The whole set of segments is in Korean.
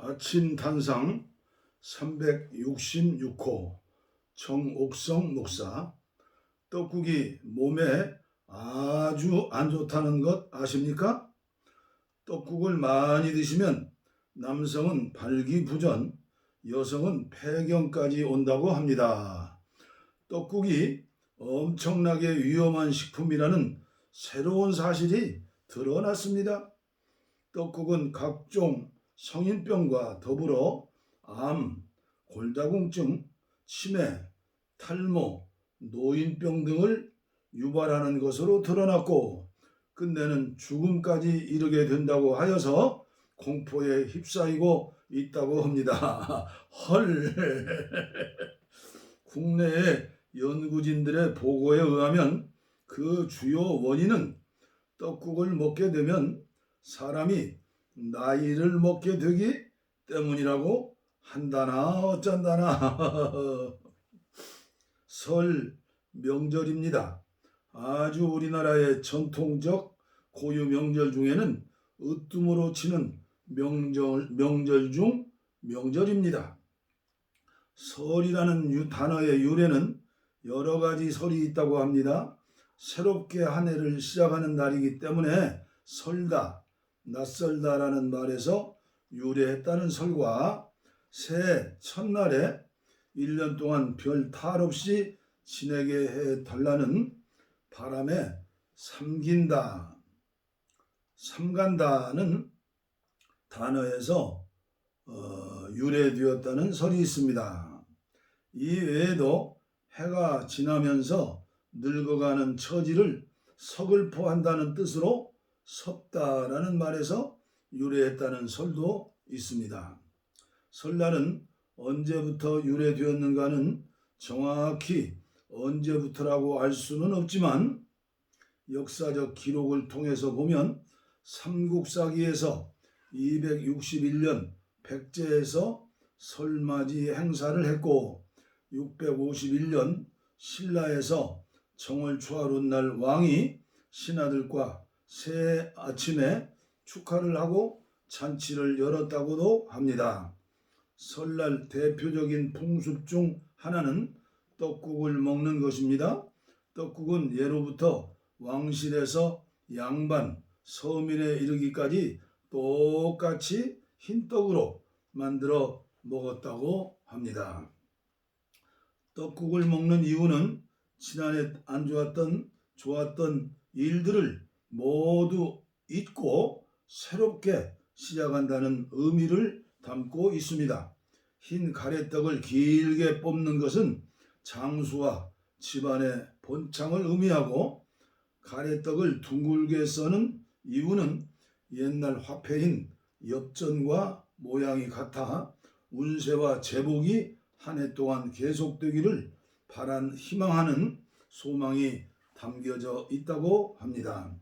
아침 단상 366호 정옥성 목사. 떡국이 몸에 아주 안 좋다는 것 아십니까? 떡국을 많이 드시면 남성은 발기부전, 여성은 폐경까지 온다고 합니다. 떡국이 엄청나게 위험한 식품이라는 새로운 사실이 드러났습니다. 떡국은 각종 성인병과 더불어 암, 골다공증, 치매, 탈모, 노인병 등을 유발하는 것으로 드러났고 끝내는 죽음까지 이르게 된다고 하여서 공포에 휩싸이고 있다고 합니다. 헐. 국내의 연구진들의 보고에 의하면 그 주요 원인은 떡국을 먹게 되면 사람이 나이를 먹게 되기 때문이라고 한다나 어쩐다나. 설 명절입니다. 아주 우리나라의 전통적 고유 명절 중에는 으뜸으로 치는 명절 중 명절입니다. 설이라는 단어의 유래는 여러 가지 설이 있다고 합니다. 새롭게 한 해를 시작하는 날이기 때문에 설다, 낯설다라는 말에서 유래했다는 설과 새해 첫날에 1년 동안 별 탈 없이 지내게 해달라는 바람에 삼간다는 단어에서 유래되었다는 설이 있습니다. 이 외에도 해가 지나면서 늙어가는 처지를 서글퍼한다는 뜻으로 섭다라는 말에서 유래했다는 설도 있습니다. 설날은 언제부터 유래되었는가는 정확히 언제부터라고 알 수는 없지만 역사적 기록을 통해서 보면 삼국사기에서 261년 백제에서 설맞이 행사를 했고 651년 신라에서 정월 초하룻날 왕이 신하들과 새해 아침에 축하를 하고 잔치를 열었다고도 합니다. 설날 대표적인 풍습 중 하나는 떡국을 먹는 것입니다. 떡국은 예로부터 왕실에서 양반, 서민에 이르기까지 똑같이 흰떡으로 만들어 먹었다고 합니다. 떡국을 먹는 이유는 지난해 안 좋았던 일들을 모두 잊고 새롭게 시작한다는 의미를 담고 있습니다. 흰 가래떡을 길게 뽑는 것은 장수와 집안의 본창을 의미하고 가래떡을 둥글게 써는 이유는 옛날 화폐인 엽전과 모양이 같아 운세와 제복이 한 해 동안 계속되기를 희망하는 소망이 담겨져 있다고 합니다.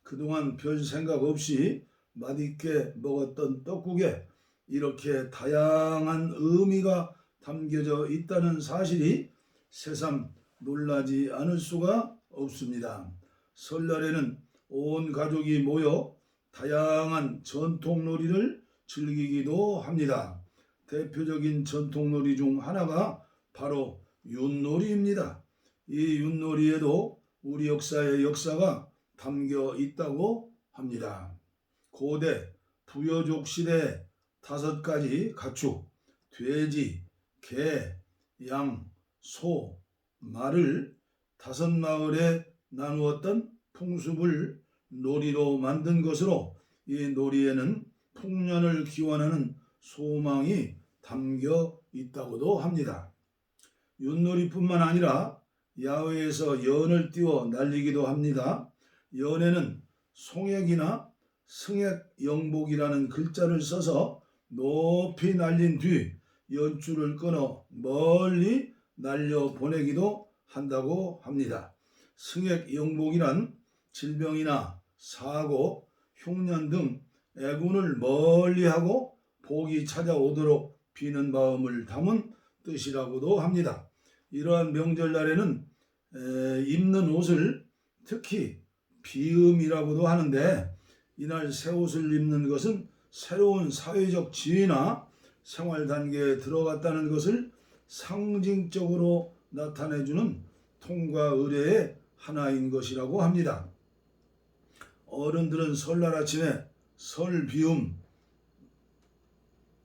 그동안 별 생각 없이 맛있게 먹었던 떡국에 이렇게 다양한 의미가 담겨져 있다는 사실이 새삼 놀라지 않을 수가 없습니다. 설날에는 온 가족이 모여 다양한 전통놀이를 즐기기도 합니다. 대표적인 전통놀이 중 하나가 바로 윷놀이입니다. 이 윷놀이에도 우리 역사의 역사가 담겨 있다고 합니다. 고대 부여족 시대에 5가지 가축, 돼지, 개, 양, 소, 말을 5마을에 나누었던 풍습을 놀이로 만든 것으로 이 놀이에는 풍년을 기원하는 소망이 담겨 있다고도 합니다. 윷놀이뿐만 아니라 야외에서 연을 띄워 날리기도 합니다. 연에는 송액이나 승액영복이라는 글자를 써서 높이 날린 뒤 연줄을 끊어 멀리 날려보내기도 한다고 합니다. 승액영복이란 질병이나 사고, 흉년 등 애군을 멀리하고 복이 찾아오도록 비는 마음을 담은 뜻이라고도 합니다. 이러한 명절날에는 입는 옷을 특히 비음이라고도 하는데 이날 새 옷을 입는 것은 새로운 사회적 지위나 생활 단계에 들어갔다는 것을 상징적으로 나타내주는 통과 의례의 하나인 것이라고 합니다. 어른들은 설날 아침에 설 비움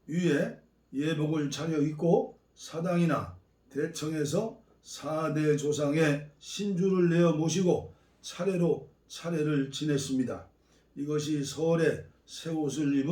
위에 예복을 차려 입고 사당이나 대청에서 4대 조상의 신주를 내어 모시고 차례로 차례를 지냈습니다. 이것이 설에 새 옷을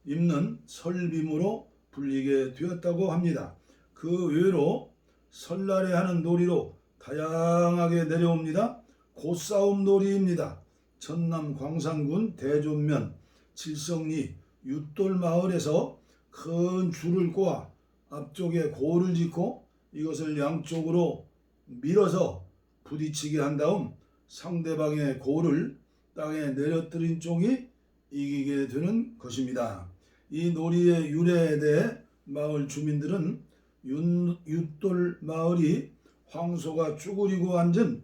입는 설빔으로 불리게 되었다고 합니다. 그 외로 설날에 하는 놀이로 다양하게 내려옵니다. 고싸움 놀이입니다. 전남 광산군 대존면 칠성리 윷돌마을에서 큰 줄을 꼬아 앞쪽에 고를 짓고 이것을 양쪽으로 밀어서 부딪히게 한 다음 상대방의 고를 땅에 내려뜨린 쪽이 이기게 되는 것입니다. 이 놀이의 유래에 대해 마을 주민들은 윷돌 마을이 황소가 쭈그리고 앉은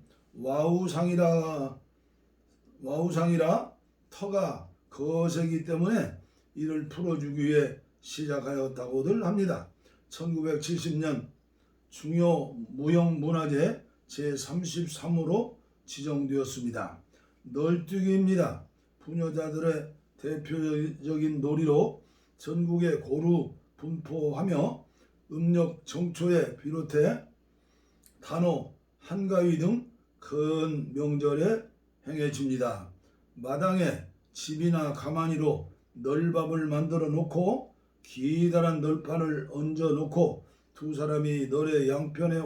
와우상이라 터가 거세기 때문에 이를 풀어주기 위해 시작하였다고들 합니다. 1970년 중요 무형문화재 제33호로 지정되었습니다. 널뛰기입니다. 부녀자들의 대표적인 놀이로 전국에 고루 분포하며 음력 정초에 비롯해 단오, 한가위 등 큰 명절에 행해집니다. 마당에 집이나 가마니로 널밥을 만들어 놓고 기다란 널판을 얹어 놓고 두 사람이 널의 양편에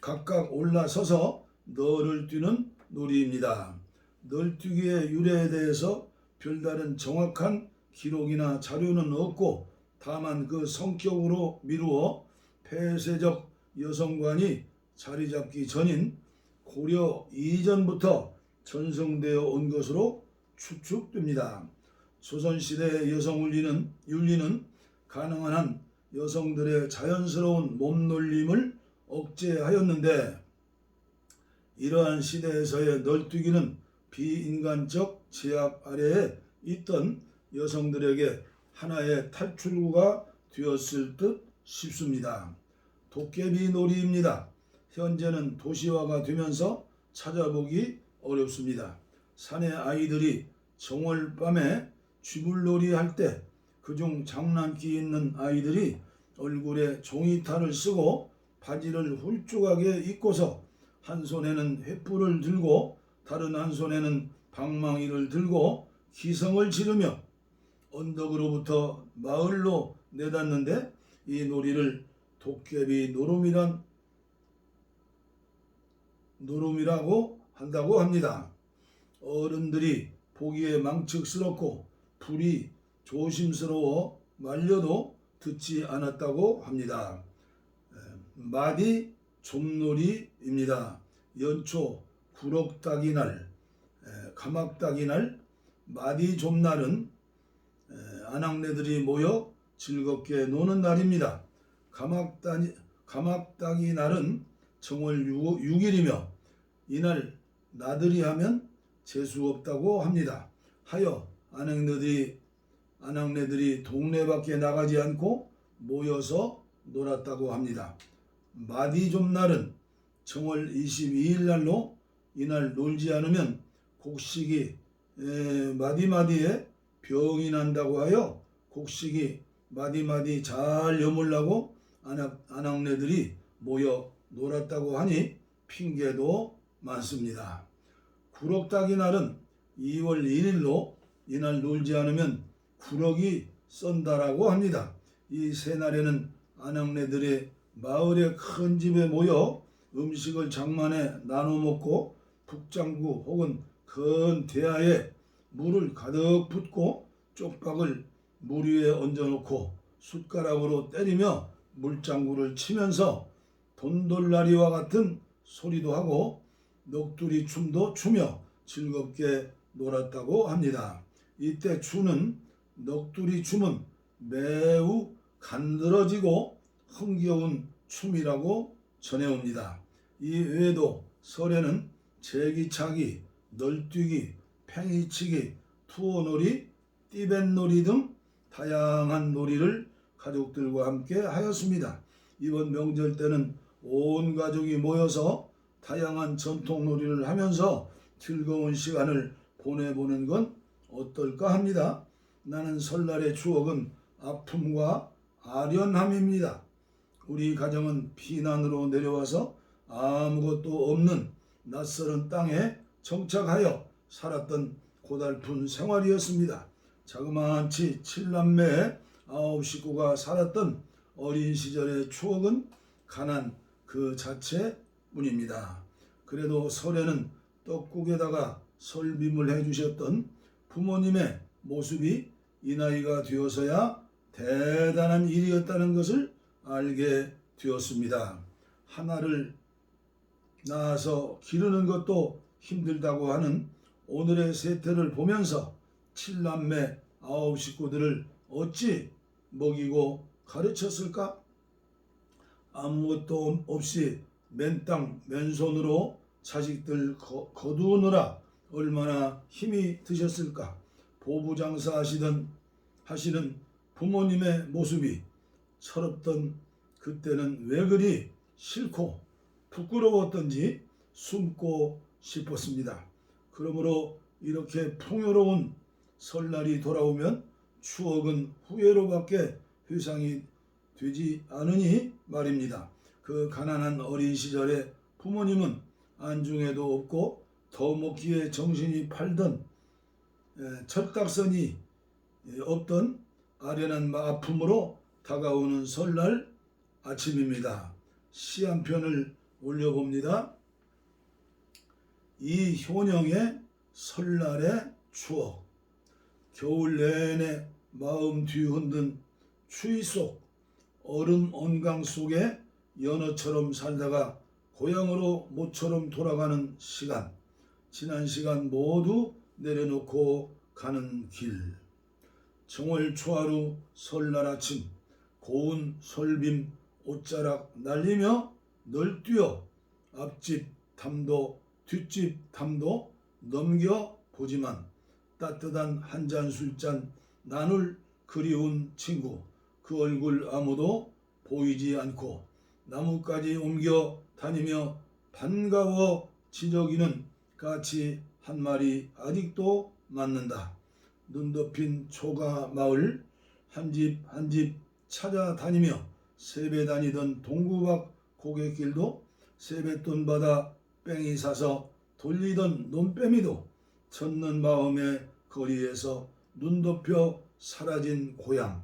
각각 올라서서 널을 뛰는 놀이입니다. 널뛰기의 유래에 대해서 별다른 정확한 기록이나 자료는 없고 다만 그 성격으로 미루어 폐쇄적 여성관이 자리 잡기 전인 고려 이전부터 전성되어 온 것으로 추측됩니다. 조선시대의 여성 윤리는 가능한 한 여성들의 자연스러운 몸놀림을 억제하였는데 이러한 시대에서의 널뛰기는 비인간적 제약 아래에 있던 여성들에게 하나의 탈출구가 되었을 듯 싶습니다. 도깨비 놀이입니다. 현재는 도시화가 되면서 찾아보기 어렵습니다. 사내 아이들이 정월밤에 쥐불놀이 할 때 그중 장난기 있는 아이들이 얼굴에 종이탈을 쓰고 바지를 훌쭉하게 입고서 한 손에는 횃불을 들고 다른 한 손에는 방망이를 들고 기성을 지르며 언덕으로부터 마을로 내닫는데 이 놀이를 도깨비 노름이라고 한다고 합니다. 어른들이 보기에 망측스럽고 불이 조심스러워 말려도 듣지 않았다고 합니다. 마디 좀놀이입니다. 연초 구럭다기 날, 가막다기 날, 마디 좀날은 아낙네들이 모여 즐겁게 노는 날입니다. 가막다기 날은 정월 6일이며 이날 나들이 하면 재수 없다고 합니다. 하여 아낙네들이 동네 밖에 나가지 않고 모여서 놀았다고 합니다. 마디좀날은 정월 22일 날로 이날 놀지 않으면 곡식이 마디마디에 병이 난다고 하여 곡식이 마디마디 잘 여물라고 아낙네들이 모여 놀았다고 하니 핑계도 많습니다. 구럭다기 날은 2월 1일로 이날 놀지 않으면 구럭이 썬다라고 합니다. 이 세 날에는 아낙네들이 마을의 큰 집에 모여 음식을 장만해 나눠 먹고 북장구 혹은 큰 대야에 물을 가득 붓고 쪽박을 물 위에 얹어놓고 숟가락으로 때리며 물장구를 치면서 돈돌라리와 같은 소리도 하고 넋두리 춤도 추며 즐겁게 놀았다고 합니다. 이때 추는 넋두리 춤은 매우 간드러지고 흥겨운 춤이라고 전해옵니다. 이 외에도 설에는 제기차기, 널뛰기, 팽이치기, 투어놀이, 띠뱃놀이 등 다양한 놀이를 가족들과 함께 하였습니다. 이번 명절 때는 온 가족이 모여서 다양한 전통 놀이를 하면서 즐거운 시간을 보내보는 건 어떨까 합니다. 나는 설날의 추억은 아픔과 아련함입니다. 우리 가정은 피난으로 내려와서 아무것도 없는 낯설은 땅에 정착하여 살았던 고달픈 생활이었습니다. 자그마치 7남매 9식구가 살았던 어린 시절의 추억은 가난 그 자체뿐입니다. 그래도 설에는 떡국에다가 설빔을 해주셨던 부모님의 모습이 이 나이가 되어서야 대단한 일이었다는 것을 알게 되었습니다. 하나를 낳아서 기르는 것도 힘들다고 하는 오늘의 세태를 보면서 7남매 9식구들을 어찌 먹이고 가르쳤을까? 아무것도 없이 맨땅 맨손으로 자식들 거두느라 얼마나 힘이 드셨을까? 보부장사 하시는 부모님의 모습이 철없던 그때는 왜 그리 싫고 부끄러웠던지 숨고 싶었습니다. 그러므로 이렇게 풍요로운 설날이 돌아오면 추억은 후회로밖에 회상이 되지 않으니 말입니다. 그 가난한 어린 시절에 부모님은 안중에도 없고 더 먹기에 정신이 팔던 철딱선이 없던 아련한 아픔으로 다가오는 설날 아침입니다. 시 한 편을 올려봅니다. 이효영의 설날의 추억. 겨울 내내 마음 뒤흔든 추위 속 얼음 언강 속에 연어처럼 살다가 고향으로 모처럼 돌아가는 시간. 지난 시간 모두 내려놓고 가는 길. 정월 초하루 설날 아침 고운 설빔 옷자락 날리며 널뛰어 앞집 담도 뒷집 담도 넘겨보지만 따뜻한 한 잔 술잔 나눌 그리운 친구 그 얼굴 아무도 보이지 않고 나뭇가지 옮겨 다니며 반가워 지저귀는 까치 한 마리 아직도 맞는다. 눈 덮인 초가 마을 한 집 한 집 찾아다니며 세배 다니던 동구박 고갯길도 세뱃돈 받아 뺑이 사서 돌리던 논빼미도 젖는 마음의 거리에서 눈 덮여 사라진 고향.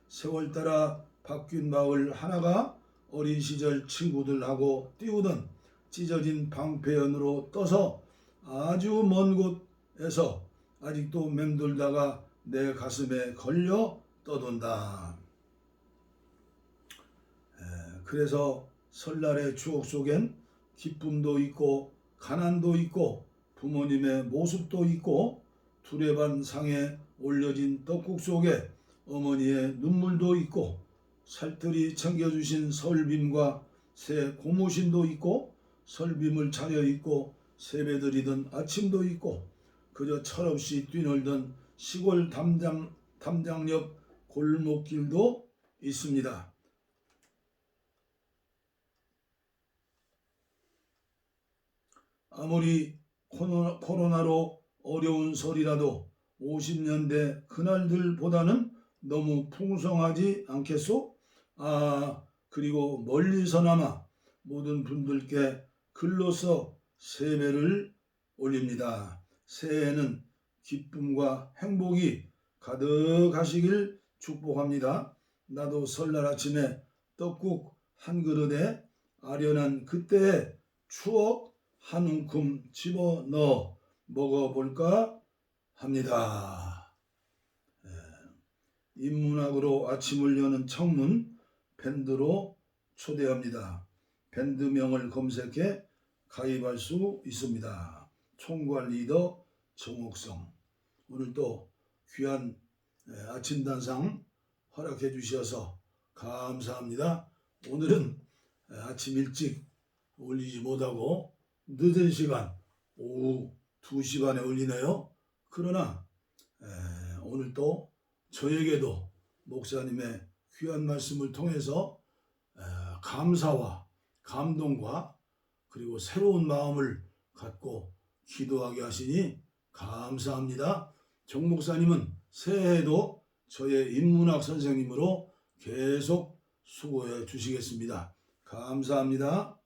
세월 따라 바뀐 마을 하나가 어린 시절 친구들하고 띄우던 찢어진 방패연으로 떠서 아주 먼 곳에서 아직도 맴돌다가 내 가슴에 걸려 떠돈다. 그래서 설날의 추억 속엔 기쁨도 있고 가난도 있고 부모님의 모습도 있고 두레반 상에 올려진 떡국 속에 어머니의 눈물도 있고 살뜰히 챙겨주신 설빔과 새 고무신도 있고 설빔을 차려입고 세배드리던 아침도 있고 그저 철없이 뛰놀던 시골 담장역 골목길도 있습니다. 아무리 코로나로 어려운 설이라도 50년대 그날들보다는 너무 풍성하지 않겠소? 그리고 멀리서나마 모든 분들께 글로써 세배를 올립니다. 새해에는 기쁨과 행복이 가득하시길 축복합니다. 나도 설날 아침에 떡국 한 그릇에 아련한 그때의 추억 한 움큼 집어넣어 먹어볼까 합니다. 인문학으로 아침을 여는 창문 밴드로 초대합니다. 밴드명을 검색해 가입할 수 있습니다. 총괄 리더 정옥성. 오늘 또 귀한 아침 단상 허락해 주셔서 감사합니다. 오늘은 아침 일찍 올리지 못하고 늦은 시간 오후 2시 반에 올리네요. 그러나 오늘 또 저에게도 목사님의 귀한 말씀을 통해서 감사와 감동과 그리고 새로운 마음을 갖고 기도하게 하시니 감사합니다. 정 목사님은 새해에도 저의 인문학 선생님으로 계속 수고해 주시겠습니다. 감사합니다.